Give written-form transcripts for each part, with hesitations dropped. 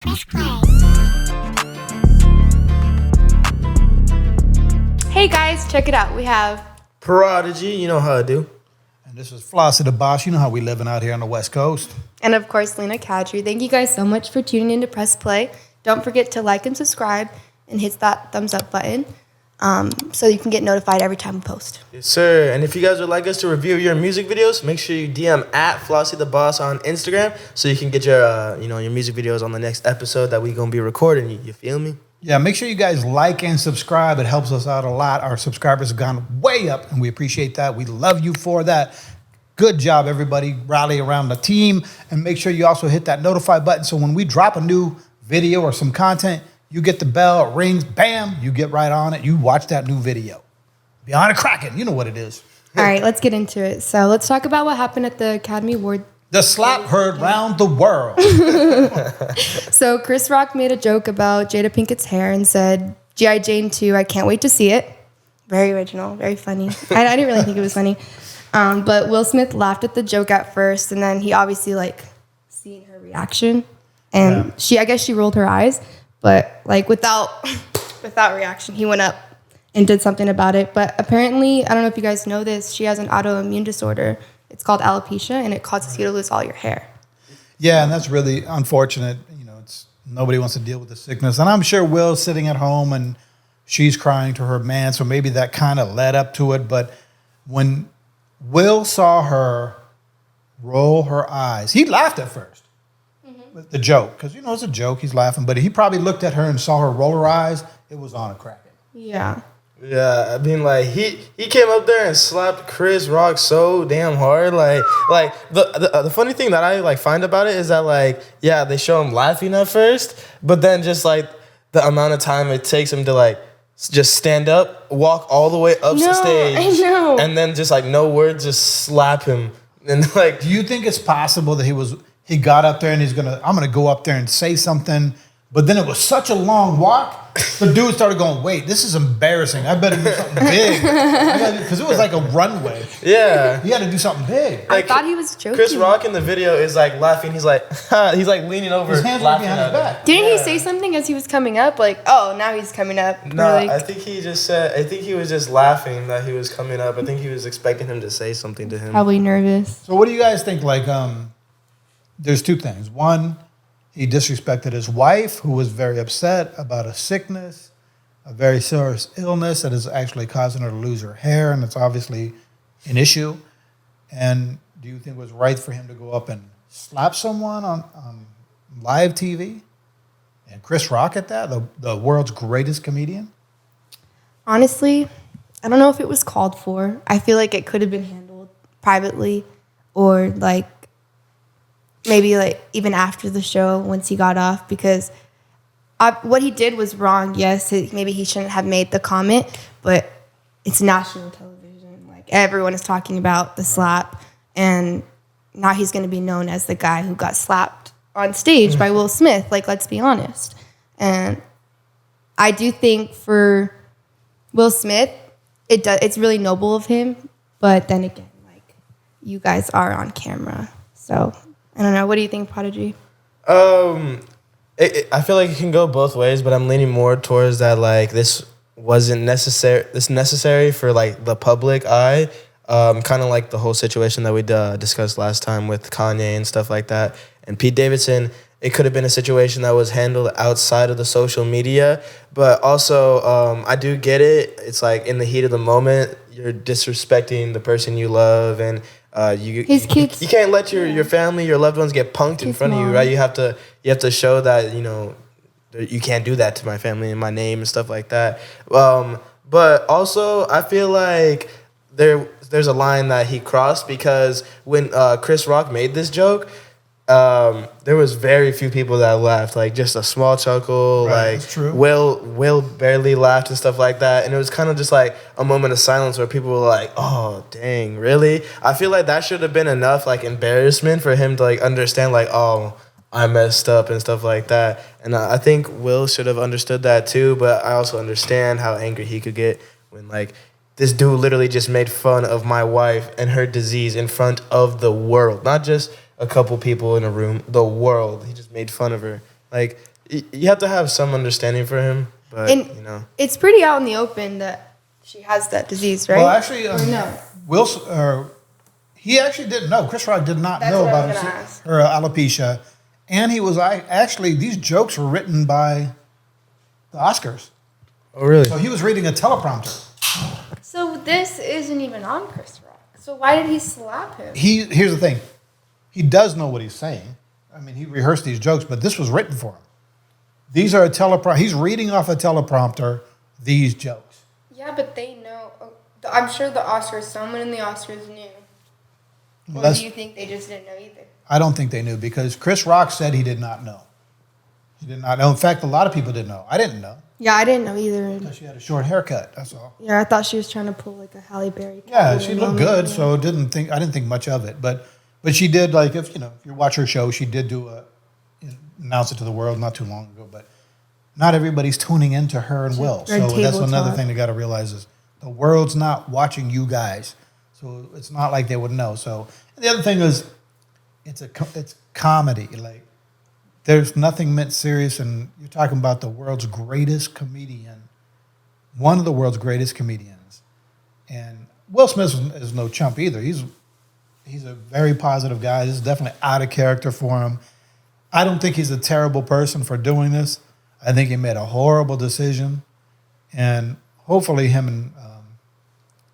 Press play. Hey guys, check it out. We have Prodigy, you know how I do. And this is Flossie the Boss. You know how we living out here on the West Coast. and of course Lena Kadri. Thank you guys so much for tuning in to Press Play. Don't forget to like and subscribe and hit that thumbs up button so you can get notified every time we post. Yes, sir. And if you guys would like us to review your music videos, make sure you DM at Flossie the Boss on Instagram so you can get your your music videos on the next episode that we gonna be recording. You feel me? Yeah, make sure you guys like and subscribe. It helps us out a lot. Our subscribers have gone way up, and we appreciate that. We love you for that. Good job, everybody. Rally around the team. And make sure you also hit that notify button so when we drop a new video or some content, you get the bell, it rings, bam, you get right on it. You watch that new video. Beyond a Kraken, you know what it is. All right, let's get into it. So let's talk about what happened at the Academy Award. The slap heard round the world. So Chris Rock made a joke about Jada Pinkett's hair and said, G.I. Jane 2, I can't wait to see it. Very original, very funny. I didn't really think it was funny. But Will Smith laughed at the joke at first, and then he obviously, seen her reaction. And I guess she rolled her eyes. But, without reaction, he went up and did something about it. But apparently, I don't know if you guys know this, she has an autoimmune disorder. It's called alopecia, and it causes you to lose all your hair. Yeah, and that's really unfortunate. Nobody wants to deal with the sickness. And I'm sure Will's sitting at home and she's crying to her man, so maybe that kind of led up to it. But when Will saw her roll her eyes, he laughed at first with the joke, because, it's a joke, he's laughing. But he probably looked at her and saw her roll her eyes. It was on a Kraken. Yeah. Yeah, I mean, he came up there and slapped Chris Rock so damn hard. The funny thing that I find about it is that they show him laughing at first, but then just the amount of time it takes him to just stand up, walk all the way up the stage, I know. and then just no words, just slap him. And Do you think it's possible that he got up there and I'm gonna go up there and say something, but then it was such a long walk, the dude started going, wait, this is embarrassing. I better do something big. Because it was like a runway. Yeah. He had to do something big. I thought he was joking. Chris Rock in the video is laughing. He's he's leaning over. His hands were laughing behind his at back. Didn't he say something as he was coming up? Now he's coming up. No, I think he just said. I think he was just laughing that he was coming up. I think he was expecting him to say something to him. Probably nervous. So what do you guys think? There's two things. One, he disrespected his wife, who was very upset about a sickness, a very serious illness that is actually causing her to lose her hair, and it's obviously an issue. And do you think it was right for him to go up and slap someone on live TV? And Chris Rock at that, the world's greatest comedian? Honestly, I don't know if it was called for. I feel like it could have been handled privately or maybe even after the show once he got off, because what he did was wrong. Yes, maybe he shouldn't have made the comment, but it's national television. Everyone is talking about the slap, and now he's going to be known as the guy who got slapped on stage by Will Smith. Let's be honest. And I do think for Will Smith, it's really noble of him, but then again, you guys are on camera, so I don't know. What do you think, Prodigy? I feel like it can go both ways, but I'm leaning more towards that this wasn't necessary. This necessary for the public eye, kind of like the whole situation that we discussed last time with Kanye and stuff like that, and Pete Davidson. It could have been a situation that was handled outside of the social media, but also I do get it. It's in the heat of the moment, you're disrespecting the person you love, and His kids. You can't let your family, your loved ones get punked in front of you, right? You have to show that you can't do that to my family in my name and stuff like that. But also I feel like there's a line that he crossed, because when Chris Rock made this joke, there was very few people that laughed, just a small chuckle. Right, that's true. Will barely laughed and stuff like that, and it was kind of just a moment of silence where people were like, "Oh, dang, really?" I feel like that should have been enough embarrassment for him to understand "Oh, I messed up" and stuff like that. And I think Will should have understood that too. But I also understand how angry he could get when this dude literally just made fun of my wife and her disease in front of the world, not just a couple people in a room, the world. He just made fun of her. you have to have some understanding for him, but And you know. it's pretty out in the open that she has that disease, right? Well, actually, Or no? Wilson, he actually didn't know. Chris Rock did not That's know what I about was gonna ask. her alopecia, and he was actually these jokes were written by the Oscars. Oh really? So he was reading a teleprompter. So this isn't even on Chris Rock. So why did he slap him? Here's the thing, he does know what he's saying. I mean, he rehearsed these jokes, but this was written for him. These are a teleprompter. He's reading off a teleprompter these jokes. Yeah, but they know. I'm sure the Oscars, someone in the Oscars knew. Well, Or do you think they just didn't know either? I don't think they knew because Chris Rock said he did not know. He did not know. In fact, a lot of people didn't know. I didn't know Yeah, I didn't know either. because she had a short haircut. That's all. Yeah, I thought she was trying to pull like a Halle Berry. Yeah, Catwoman she looked moment, good, yeah. so I didn't think much of it. But she did, like, if you watch her show, she did announce it to the world not too long ago. But not everybody's tuning into her and Will. So Red that's table another talk. thing they got to realize is the world's not watching you guys, so it's not like they would know. So and the other thing is, it's comedy. Like there's nothing meant serious, and you're talking about the world's greatest comedian, one of the world's greatest comedians, and Will Smith is no chump either. He's a very positive guy. This is definitely out of character for him. I don't think he's a terrible person for doing this. I think he made a horrible decision, and hopefully him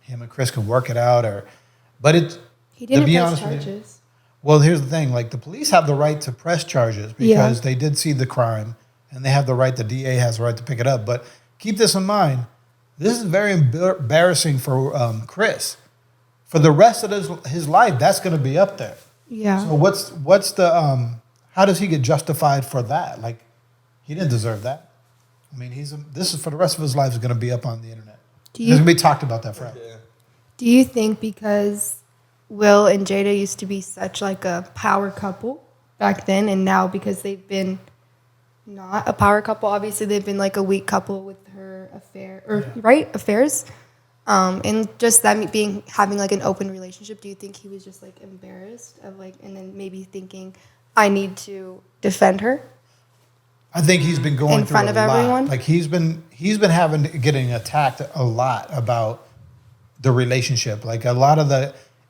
and Chris can work it out. He didn't to be press honest with you, charges. well, here's the thing: like the police have the right to press charges because they did see the crime, and they have the right. The DA has the right to pick it up. But keep this in mind: this is very embarrassing for Chris. For the rest of his life, that's going to be up there. Yeah. So what's the how does he get justified for that? Like he didn't deserve that. I mean, this is for the rest of his life is going to be up on the internet. He's going to be talked about that forever. Yeah. Do you think because Will and Jada used to be such like a power couple back then, and now because they've been not a power couple, obviously they've been like a weak couple with her affair affairs, and just them having like an open relationship. Do you think he was just like embarrassed of like, and then maybe thinking, I need to defend her? I think he's been going In through front a of lot. everyone? Like he's been getting attacked a lot about the relationship. Like a lot of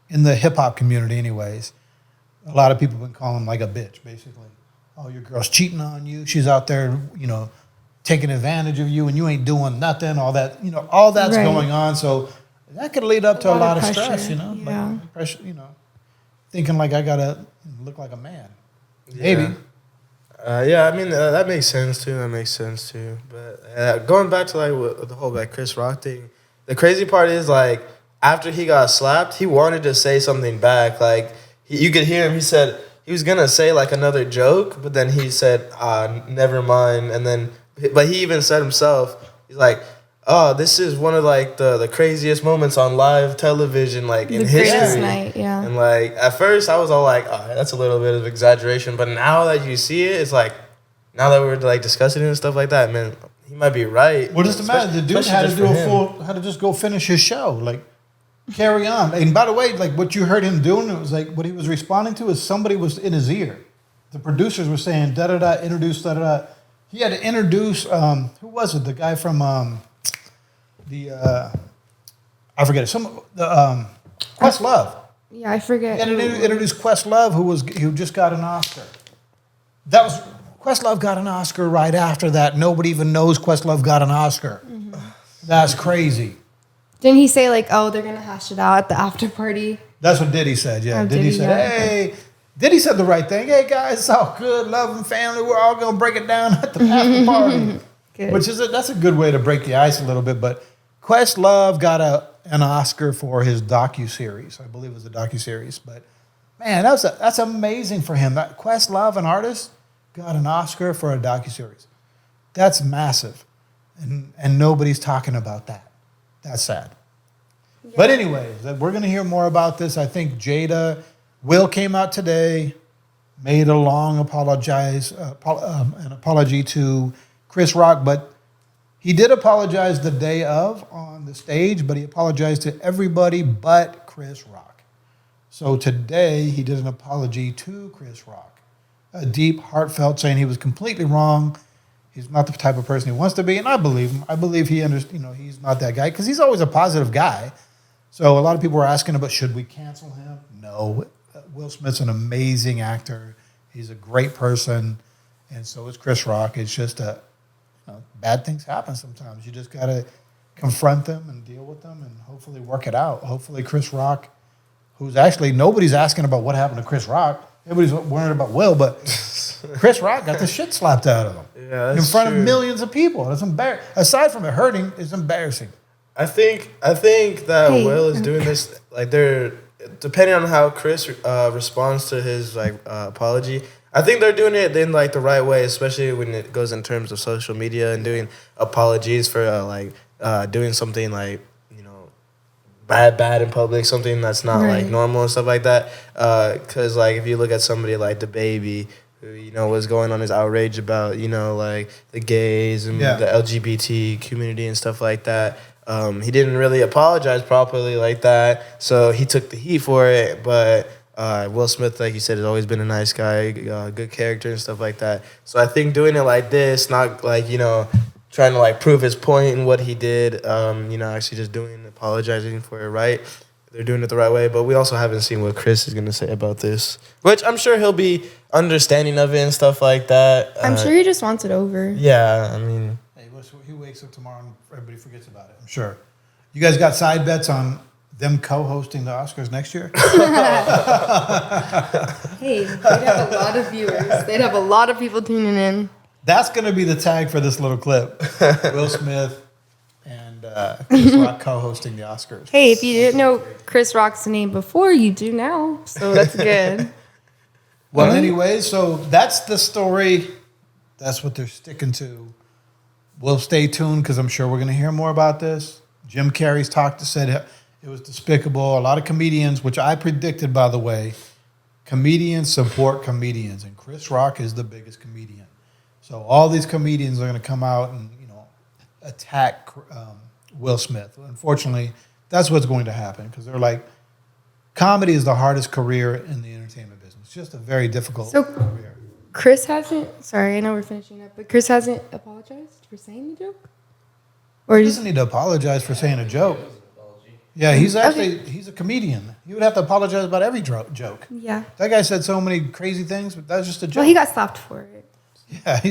in the hip hop community, anyways, a lot of people have been calling him like a bitch, basically. Oh, your girl's cheating on you. She's out there, taking advantage of you, and you ain't doing nothing. All that, all that's Right. going on. So that could lead up to a lot of pressure, stress, yeah. like pressure, thinking like I gotta look like a man. Maybe. Yeah, I mean that makes sense too. But going back to the whole Chris Rock thing, the crazy part is like after he got slapped, he wanted to say something back. Like you could hear him. He said he was gonna say like another joke, but then he said, "Never mind." And then, but he even said himself, he's like, "Oh, this is one of like the craziest moments on live television, like in The greatest history." night, yeah. And like at first, I was all like, "Oh, that's a little bit of exaggeration," but now that you see it, it's like now that we're like discussing it and stuff like that, man, he might be right. What does it matter? The dude had to do had to just go finish his show, like carry on. And by the way, like what you heard him doing, it was like what he was responding to is somebody was in his ear. The producers were saying da da da, introduce da da da. He had to introduce who was it? The guy from I forget it. Questlove. Yeah, I forget. He had to introduce Questlove, who just got an Oscar. Questlove got an Oscar right after that. Nobody even knows Questlove got an Oscar. Mm-hmm. That's crazy. Didn't he say like, oh, they're gonna hash it out at the after party? That's what Diddy said. Yeah, Oh, Diddy Diddy, said, yeah. "Hey." Diddy said the right thing. Hey guys, it's all good, love and family. We're all gonna break it down at the after party. Good. That's a good way to break the ice a little bit. But Questlove got an Oscar for his docuseries. I believe it was a docuseries. But man, that's amazing for him. That Questlove, an artist, got an Oscar for a docuseries. That's massive, and nobody's talking about that. That's sad. Yeah. But anyways, we're going to hear more about this. I think Will came out today, made a long an apology to Chris Rock, but he did apologize the day of on the stage, but he apologized to everybody but Chris Rock. So today he did an apology to Chris Rock, a deep, heartfelt, saying he was completely wrong. He's not the type of person he wants to be, and I believe him. I believe he he's not that guy because he's always a positive guy. So a lot of people were asking about should we cancel him? No. Will Smith's an amazing actor. He's a great person, and so is Chris Rock. It's just bad things happen sometimes. You just got to confront them and deal with them and hopefully work it out. Hopefully Chris Rock, who's actually, nobody's asking about what happened to Chris Rock. Everybody's worried about Will, but Chris Rock got the shit slapped out of him in front of millions of people. It's embarrassing. Aside from it hurting, it's embarrassing. I think that Will is doing this, like, they're, depending on how Chris responds to his apology, I think they're doing it in like the right way, especially when it goes in terms of social media and doing apologies for doing something like, bad in public, something that's not like normal and stuff like that. Because like if you look at somebody like the baby, who was going on his outrage about like the gays and the LGBT community and stuff like that. He didn't really apologize properly like that, so he took the heat for it. But Will Smith, like you said, has always been a nice guy, good character and stuff like that. So I think doing it like this, not like trying to like prove his point and what he did, actually just apologizing for it right. They're doing it the right way. But we also haven't seen what Chris is going to say about this, which I'm sure he'll be understanding of it and stuff like that. I'm sure he just wants it over. Yeah, I mean, he wakes up tomorrow and everybody forgets about it, I'm sure. You guys got side bets on them co-hosting the Oscars next year? Hey, they'd have a lot of viewers. They'd have a lot of people tuning in. That's going to be the tag for this little clip. Will Smith and Chris Rock co-hosting the Oscars. Hey, if you didn't know Chris Rock's name before, you do now. So that's good. Well, anyway, so that's the story. That's what they're sticking to. We'll stay tuned because I'm sure we're going to hear more about this. Jim Carrey's said it was despicable. A lot of comedians, which I predicted, by the way, comedians support comedians, and Chris Rock is the biggest comedian. So all these comedians are going to come out and attack Will Smith. Unfortunately, that's what's going to happen because they're like, comedy is the hardest career in the entertainment business. It's just a very difficult career. Chris hasn't. Sorry, I know we're finishing up, but Chris hasn't apologized for saying the joke. Or he doesn't need to apologize for saying a joke. Yeah, he's a comedian. He would have to apologize about every joke. Yeah. That guy said so many crazy things, but that's just a joke. Well, he got slapped for it. Yeah,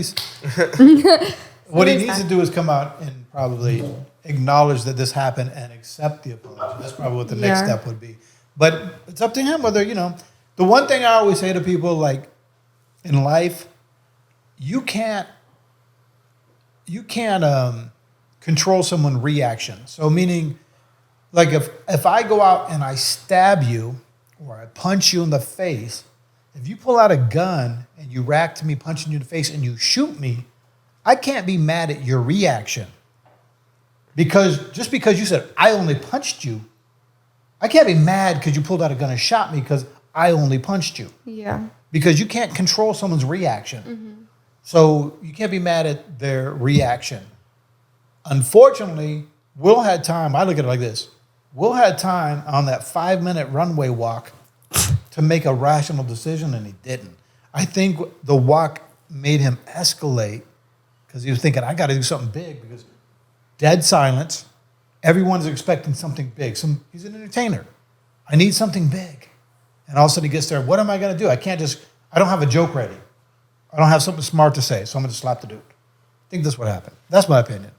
what he needs to do is come out and probably acknowledge that this happened and accept the apology. That's probably what the next step would be. But it's up to him whether, the one thing I always say to people, like, in life, you can't control someone's reaction. So meaning, like if I go out and I stab you or I punch you in the face, if you pull out a gun and you react to me punching you in the face and you shoot me, I can't be mad at your reaction. Just because you said, I only punched you, I can't be mad because you pulled out a gun and shot me because I only punched you. Yeah. Because you can't control someone's reaction. Mm-hmm. So you can't be mad at their reaction. Unfortunately, Will had time. I look at it like this. Will had time on that 5-minute runway walk to make a rational decision, and he didn't. I think the walk made him escalate because he was thinking, I got to do something big because dead silence. Everyone's expecting something big. He's an entertainer. I need something big. And all of a sudden he gets there. What am I going to do? I don't have a joke ready. I don't have something smart to say, so I'm going to slap the dude. I think that's what happened. That's my opinion.